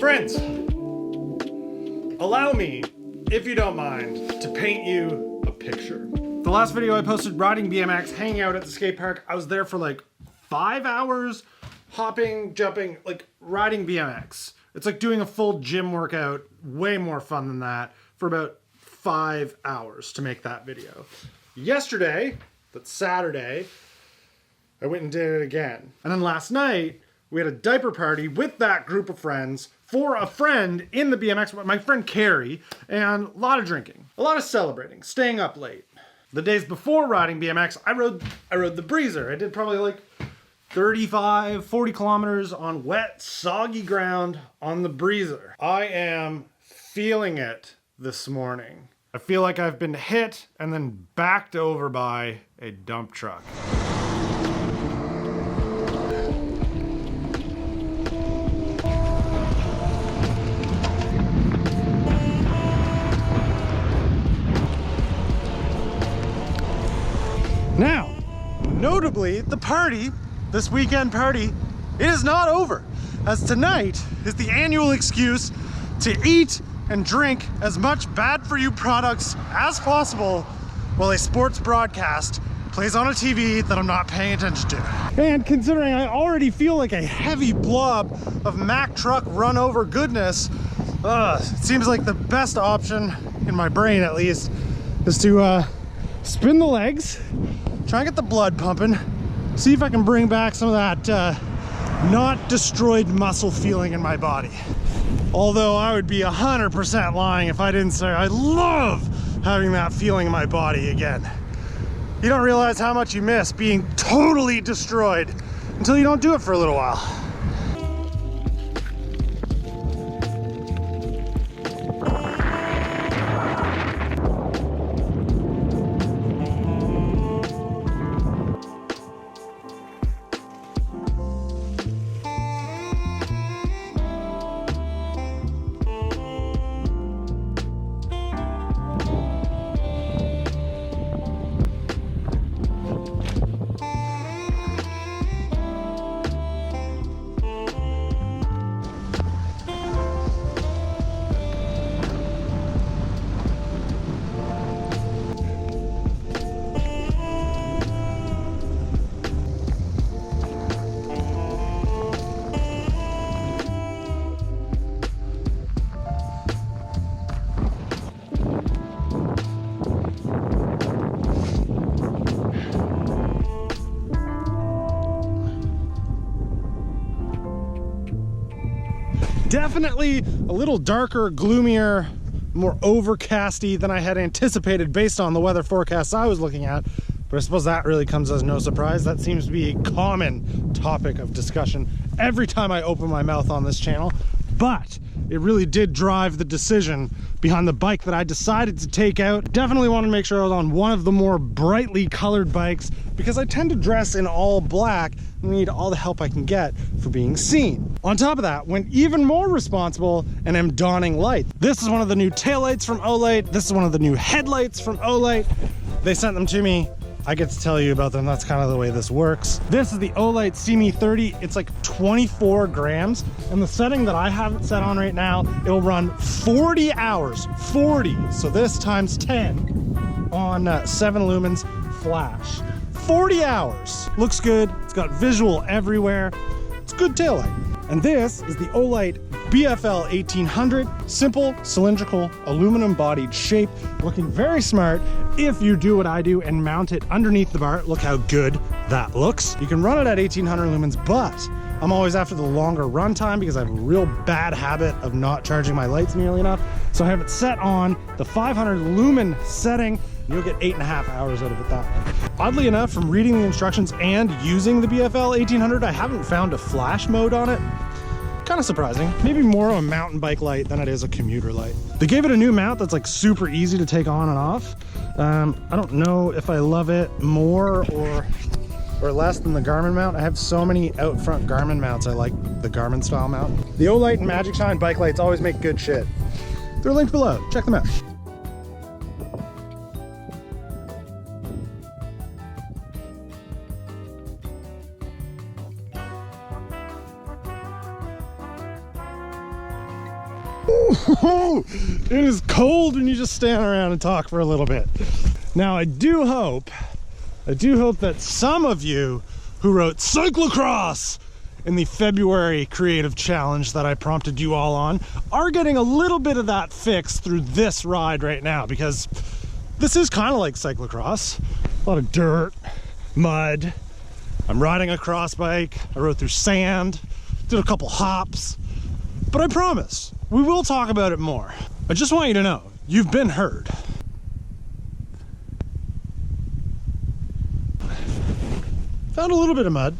Friends, allow me, if you don't mind, to paint you a picture. The last video I posted riding BMX, hanging out at the skate park, I was there for like 5 hours, hopping, jumping, like riding BMX. It's like doing a full gym workout, way more fun than that, for about 5 hours to make that video. Yesterday, that's Saturday, I went and did it again. And then last night, we had a diaper party with that group of friends for a friend in the BMX, my friend Carrie, and a lot of drinking, a lot of celebrating, staying up late. The days before riding BMX, I rode the Breezer. I did probably like 35, 40 kilometers on wet, soggy ground on the Breezer. I am feeling it this morning. I feel like I've been hit and then backed over by a dump truck. Now, notably, the party, this weekend party, it is not over, as tonight is the annual excuse to eat and drink as much bad-for-you products as possible while a sports broadcast plays on a TV that I'm not paying attention to. And considering I already feel like a heavy blob of Mack truck run-over goodness, it seems like the best option, in my brain at least, is to spin the legs, try and get the blood pumping, see if I can bring back some of that not destroyed muscle feeling in my body. Although I would be 100% lying if I didn't say I love having that feeling in my body again. You don't realize how much you miss being totally destroyed until you don't do it for a little while. Definitely a little darker, gloomier, more overcasty than I had anticipated based on the weather forecasts I was looking at. But I suppose that really comes as no surprise. That seems to be a common topic of discussion every time I open my mouth on this channel. But it really did drive the decision behind the bike that I decided to take out. Definitely wanted to make sure I was on one of the more brightly colored bikes because I tend to dress in all black and need all the help I can get for being seen. On top of that, went even more responsible and am donning light. This is one of the new taillights from Olight. This is one of the new headlights from Olight. They sent them to me. I get to tell you about them. That's kind of the way this works. This is the Olight CME 30. It's like 24 grams. And the setting that I have it set on right now, it'll run 40 hours, 40. So this times 10 on 7 lumens flash. 40 hours. Looks good. It's got visual everywhere. It's a good taillight. And this is the Olight BFL 1800, simple, cylindrical, aluminum bodied shape, looking very smart if you do what I do and mount it underneath the bar. Look how good that looks. You can run it at 1800 lumens, but I'm always after the longer run time because I have a real bad habit of not charging my lights nearly enough. So I have it set on the 500 lumen setting. You'll get 8.5 hours out of it that way. Oddly enough, from reading the instructions and using the BFL 1800, I haven't found a flash mode on it. Kind of surprising. Maybe more of a mountain bike light than it is a commuter light. They gave it a new mount that's like super easy to take on and off. I don't know if I love it more or less than the Garmin mount. I have so many out front Garmin mounts. I like the Garmin style mount. The Olight and Magic Shine bike lights always make good shit. They're linked below. Check them out. It is cold when you just stand around and talk for a little bit. Now I do hope that some of you who wrote cyclocross in the February creative challenge that I prompted you all on are getting a little bit of that fix through this ride right now, because this is kind of like cyclocross. A lot of dirt, mud. I'm riding a cross bike. I rode through sand, did a couple hops, but I promise we will talk about it more. I just want you to know, you've been heard. Found a little bit of mud.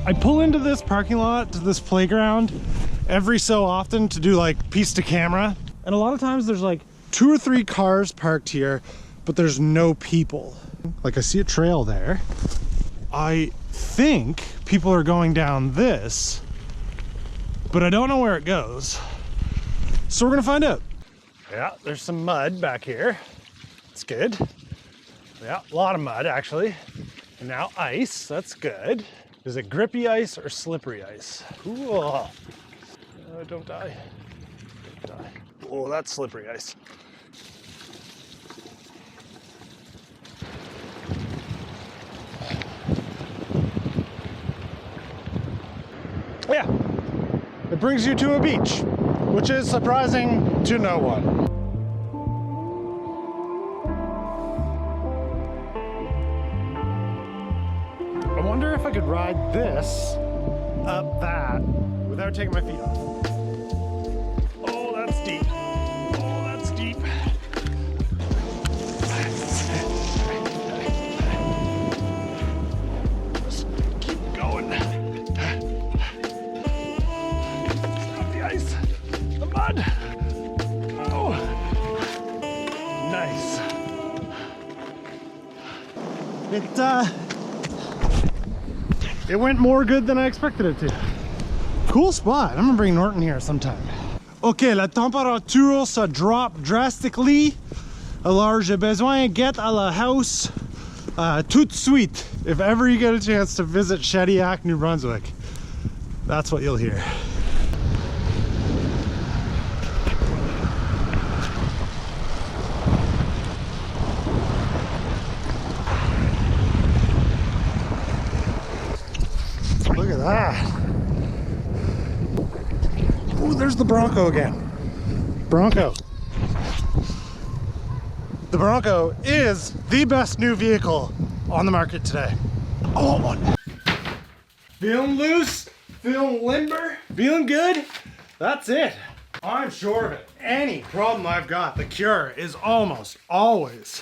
I pull into this parking lot, to this playground, every so often to do like piece to camera. And a lot of times there's like 2 or 3 cars parked here, but there's no people. Like I see a trail there. I think people are going down this, but I don't know where it goes. So we're gonna find out. Yeah, there's some mud back here. It's good. Yeah, a lot of mud actually. And now ice, that's good. Is it grippy ice or slippery ice? Cool. Don't die. Don't die. Oh, that's slippery ice. Yeah, it brings you to a beach, which is surprising to no one. I wonder if I could ride this up that without taking my feet off. Oh, that's deep. Oh, that's deep. Just keep going. Stop the ice, the mud. Oh, nice. It went more good than I expected it to. Cool spot. I'm gonna bring Norton here sometime. Ok, la température se drop drastically. Alors j'ai besoin get à la house tout de suite. If ever you get a chance to visit Shediac, New Brunswick, that's what you'll hear. Look at that. Ooh, there's the Bronco again. Bronco. The Bronco is the best new vehicle on the market today. I want one. Feeling loose, feeling limber, feeling good. That's it. I'm sure of it. Any problem I've got, the cure is almost always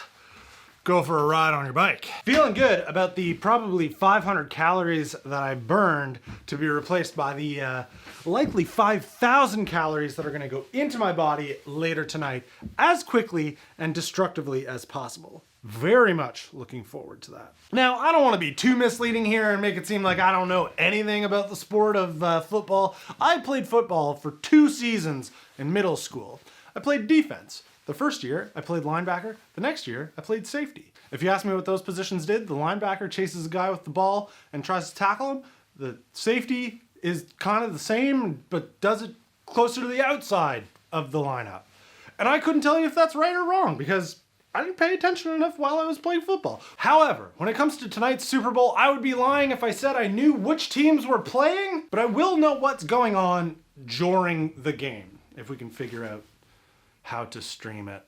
go for a ride on your bike. Feeling good about the probably 500 calories that I burned to be replaced by the likely 5,000 calories that are gonna go into my body later tonight as quickly and destructively as possible. Very much looking forward to that. Now, I don't wanna be too misleading here and make it seem like I don't know anything about the sport of football. I played football for 2 seasons in middle school. I played defense. The first year, I played linebacker. The next year, I played safety. If you ask me what those positions did, the linebacker chases a guy with the ball and tries to tackle him. The safety is kind of the same, but does it closer to the outside of the lineup. And I couldn't tell you if that's right or wrong because I didn't pay attention enough while I was playing football. However, when it comes to tonight's Super Bowl, I would be lying if I said I knew which teams were playing, but I will know what's going on during the game, if we can figure out how to stream it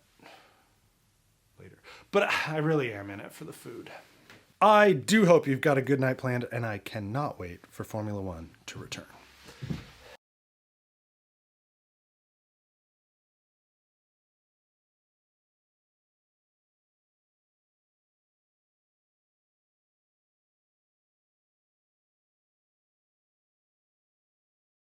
later. But I really am in it for the food. I do hope you've got a good night planned, and I cannot wait for Formula One to return.